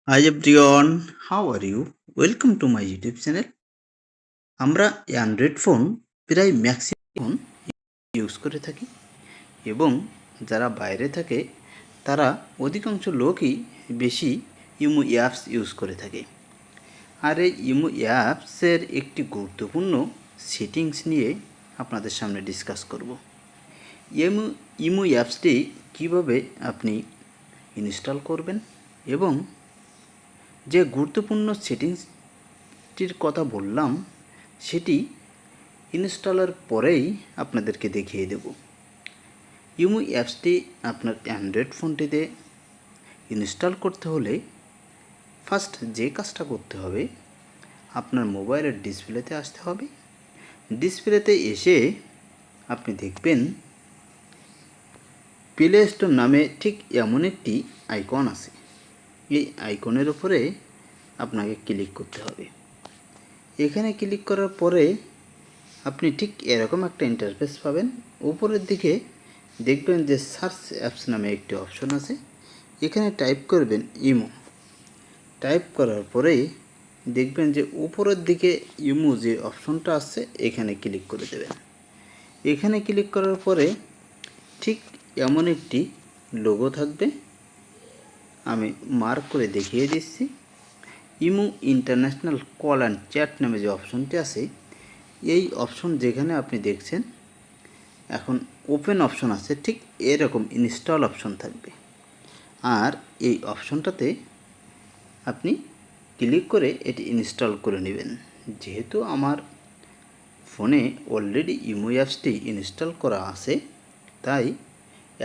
Hi everyone, how are you? Welcome to my YouTube channel. আমরা Android phone প্রায় maximum use করে থাকি এবং যারা বাইরে থাকে তারা অধিকাংশ লোকই বেশি ইমো অ্যাপস ইউজ করে থাকে। আর এই ইমো অ্যাপসের একটি গুরুত্বপূর্ণ সেটিংস নিয়ে আপনাদের সামনে ডিসকাস করব। ইমো ইমো অ্যাপসটি কীভাবে আপনি ইনস্টল করবেন এবং যে গুরুত্বপূর্ণ সেটিংসটির কথা বললাম সেটি ইনস্টলের পরেই আপনাদেরকে দেখিয়ে দেব। ইমো অ্যাপসটি আপনার অ্যান্ড্রয়েড ফোনটিতে ইনস্টল করতে হলে ফার্স্ট যে কাজটা করতে হবে, আপনার মোবাইলের ডিসপ্লেতে আসতে হবে। ডিসপ্লেতে এসে আপনি দেখবেন প্লে স্টোর নামে ঠিক এমন একটি আইকন আছে। এই আইকনের উপরে আপনাকে ক্লিক করতে হবে। এখানে ক্লিক করার পরে আপনি ঠিক এরকম একটা ইন্টারফেস পাবেন। উপরের দিকে দেখবেন যে সার্চ অ্যাপস নামে একটি অপশন আছে। এখানে টাইপ করবেন ইমো। টাইপ করার পরেই দেখবেন যে উপরের দিকে ইমো যে অপশনটা আছে এখানে ক্লিক করে দেবেন। এখানে ক্লিক করার পরে ঠিক এমন একটি লোগো থাকবে, আমি মার্ক করে দেখিয়ে দিচ্ছি। Imo international call and chat নামে যে অপশনটি আছে, এই অপশন যেখানে আপনি দেখছেন এখন ওপেন অপশন আছে, ঠিক এরকম ইনস্টল অপশন থাকবে। আর এই অপশনটাতে আপনি ক্লিক করে এটি ইনস্টল করে নেবেন। যেহেতু আমার ফোনে অলরেডি ইমো অ্যাপসটি ইনস্টল করা আছে, তাই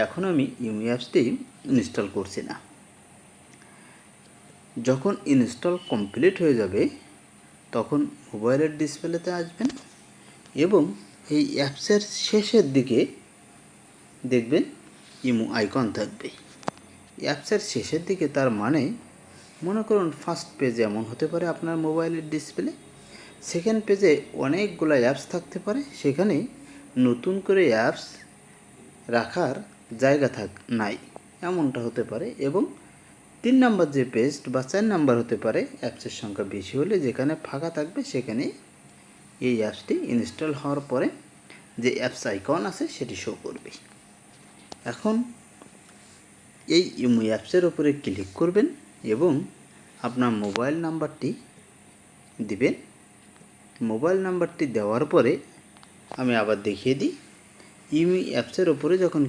এখন আমি ইমো অ্যাপসটি ইনস্টল করছি না। যখন ইনস্টল কমপ্লিট হয়ে যাবে তখন মোবাইলের ডিসপ্লেতে আসবেন এবং এই অ্যাপসের শেষের দিকে দেখবেন ইমো আইকন থাকবে। অ্যাপসের শেষের দিকে তার মানে মনে করুন ফার্স্ট পেজ এমন হতে পারে আপনার মোবাইলের ডিসপ্লে, সেকেন্ড পেজে অনেকগুলো অ্যাপস থাকতে পারে, সেখানে নতুন করে অ্যাপস রাখার জায়গা নাই, এমনটা হতে পারে। এবং 3 নাম্বার যে পেজ বা 4 নাম্বার হতে পারে, অ্যাপসের সংখ্যা বেশি হলে যেখানে ফাঁকা থাকবে সেখানে এই অ্যাপসটি ইনস্টল হওয়ার পরে যে অ্যাপস আইকন আছে সেটি শো করবে। এখন এই ইমো অ্যাপসের উপরে ক্লিক করবেন এবং আপনার মোবাইল নাম্বারটি দিবেন। মোবাইল নাম্বারটি দেওয়ার পরে আমি আবার দেখিয়ে দিই, ইমো অ্যাপসের উপরে যখন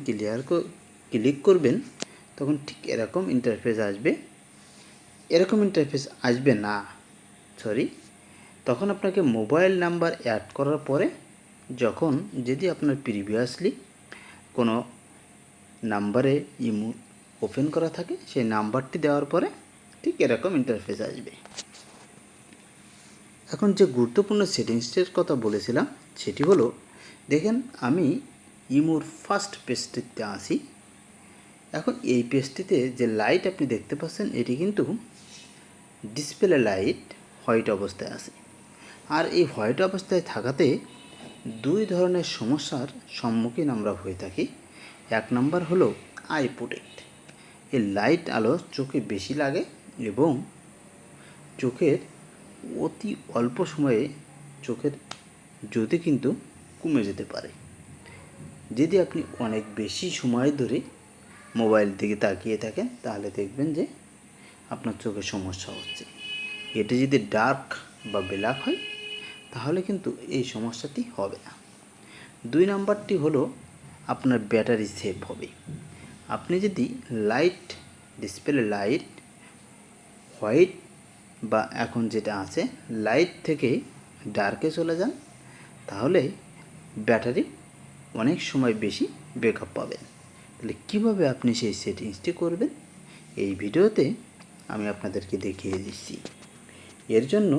ক্লিক করবেন তখন ঠিক এরকম ইন্টারফেস আসবে। এরকম ইন্টারফেস আসবে না, তখন আপনাকে মোবাইল নাম্বার অ্যাড করার পরে যখন যদি আপনার প্রিভিয়াসলি কোনো নাম্বারে ইমো ওপেন করা থাকে সেই নাম্বারটি দেওয়ার পরে ঠিক এরকম ইন্টারফেস আসবে। এখন যে গুরুত্বপূর্ণ সেটিংসটির কথা বলেছিলাম সেটি হলো, দেখেন আমি ইমোর ফার্স্ট পেজটিতে আসি। এখন এই পেজটিতে যে লাইট আপনি দেখতে পাচ্ছেন এটি কিন্তু ডিসপ্লে লাইট হোয়াইট অবস্থায় আছে। আর এই হোয়াইট অবস্থায় থাকাতে দুই ধরনের সমস্যার সম্মুখীন আমরা হয়ে থাকি। এক নম্বর হলো আই প্রোটেক্ট। এই লাইট আলো চোখে বেশি লাগে এবং চোখের অতি অল্প সময়ে চোখের জ্যোতি কিন্তু কমে যেতে পারে। যদি আপনি অনেক বেশি সময় ধরে মোবাইল দিকে তাকিয়ে থাকেন তাহলে দেখবেন যে আপনার চোখে সমস্যা হচ্ছে। এটি যদি ডার্ক বা ব্ল্যাক হয় তাহলে কিন্তু এই সমস্যাটি হবে না। 2 নাম্বারটি হলো আপনার ব্যাটারি সেভ হবে। আপনি যদি ডিসপ্লে লাইট হোয়াইট বা এখন যেটা আছে লাইট থেকে ডার্কে চলে যান তাহলে ব্যাটারি অনেক সময় বেশি ব্যাকআপ পাবেন। তাহলে কীভাবে আপনি সেই সেটিংসটি করবেন এই ভিডিওতে আমি আপনাদেরকে দেখিয়ে দিচ্ছি। এর জন্য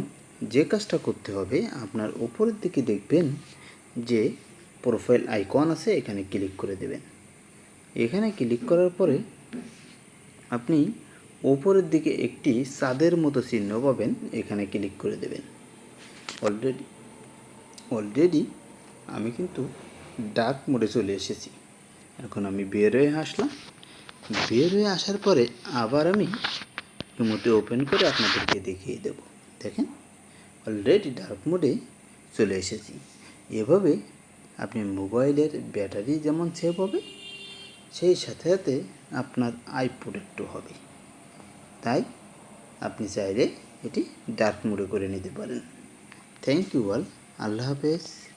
যে কাজটা করতে হবে, আপনার উপরের দিকে দেখবেন যে প্রোফাইল আইকন আছে, এখানে ক্লিক করে দেবেন। এখানে ক্লিক করার পরে আপনি উপরের দিকে একটি চাঁদের মতো চিহ্ন পাবেন, এখানে ক্লিক করে দেবেন। অলরেডি আমি কিন্তু ডার্ক মোডে চলে এসেছি। এখন আমি বের হয়ে আসলাম। বের হয়ে আসার পরে আবার আমি ইমোতে ওপেন করে আপনাদেরকে দেখিয়ে দেব। দেখেন অলরেডি ডার্ক মোডে চলে এসেছি। এভাবে আপনি মোবাইলের ব্যাটারি যেমন সেভ হবে, সেই সাথে সাথে আপনার আই প্রোটেক্টও হবে। তাই আপনি চাইলে এটি ডার্ক মোডে করে নিতে পারেন। Thank you all. আল্লাহ হাফেজ।